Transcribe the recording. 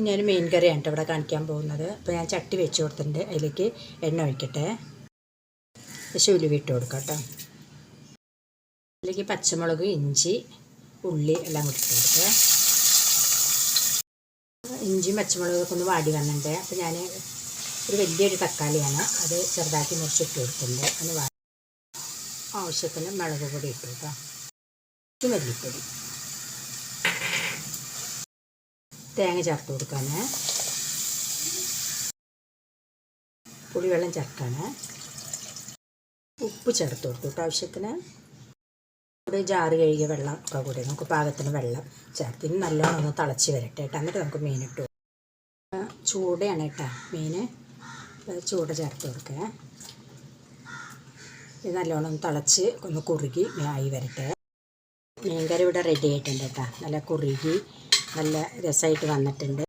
ഞാൻ മീൻ കറിയാണ് ഇവിടെ കാണിക്കാൻ പോകുന്നത്. അപ്പോൾ ഞാൻ ചട്ടി വെച്ച് കൊടുത്തിട്ടുണ്ട്. അതിലേക്ക് എണ്ണ ഒഴിക്കട്ടെ. ഉലുവ ഇട്ട് കൊടുക്കാം കേട്ടോ. അതിലേക്ക് പച്ചമുളക്, ഇഞ്ചി, ഉള്ളി എല്ലാം കൂടി ഇട്ട് കൊടുക്കുക. ഇഞ്ചിയും പച്ചമുളകൊക്കെ ഒന്ന് വാടി വന്നിട്ടുണ്ട്. അപ്പോൾ ഞാൻ ഒരു വലിയൊരു തക്കാളിയാണ്, അത് ചെറുതാക്കി മുറിച്ചിട്ട് കൊടുക്കുന്നുണ്ട്. ഒന്ന് ആവശ്യത്തിന് മുളക് പൊടി ഇട്ടു കേട്ടോ. മല്ലിപ്പൊടി, തേങ്ങ ചേർത്ത് കൊടുക്കാൻ, പുളിവെള്ളം ചേർക്കാൻ, ഉപ്പ് ചേർത്ത് കൊടുത്തു കേട്ടോ ആവശ്യത്തിന്. ഇവിടെ ജാറ് കഴുകിയ വെള്ളം ഒക്കെ കൂടി നമുക്ക് പാകത്തിന് വെള്ളം ചേർത്ത് ഇനി നല്ലോണം ഒന്ന് തിളച്ച് വരട്ടെ കേട്ടോ. എന്നിട്ട് നമുക്ക് മീൻ ഇട്ടു. ചൂടയാണ് കേട്ടോ മീൻ. ചൂട് ചേർത്ത് കൊടുക്കുക. ഇത് നല്ലോണം ഒന്ന് തിളച്ച് ഒന്ന് കുറുകി ആയി വരട്ടെ. മീൻ കറി ഇവിടെ റെഡി ആയിട്ടുണ്ട് കേട്ടോ. നല്ല കുറുകി നല്ല രസമായിട്ട് വന്നിട്ടുണ്ട്.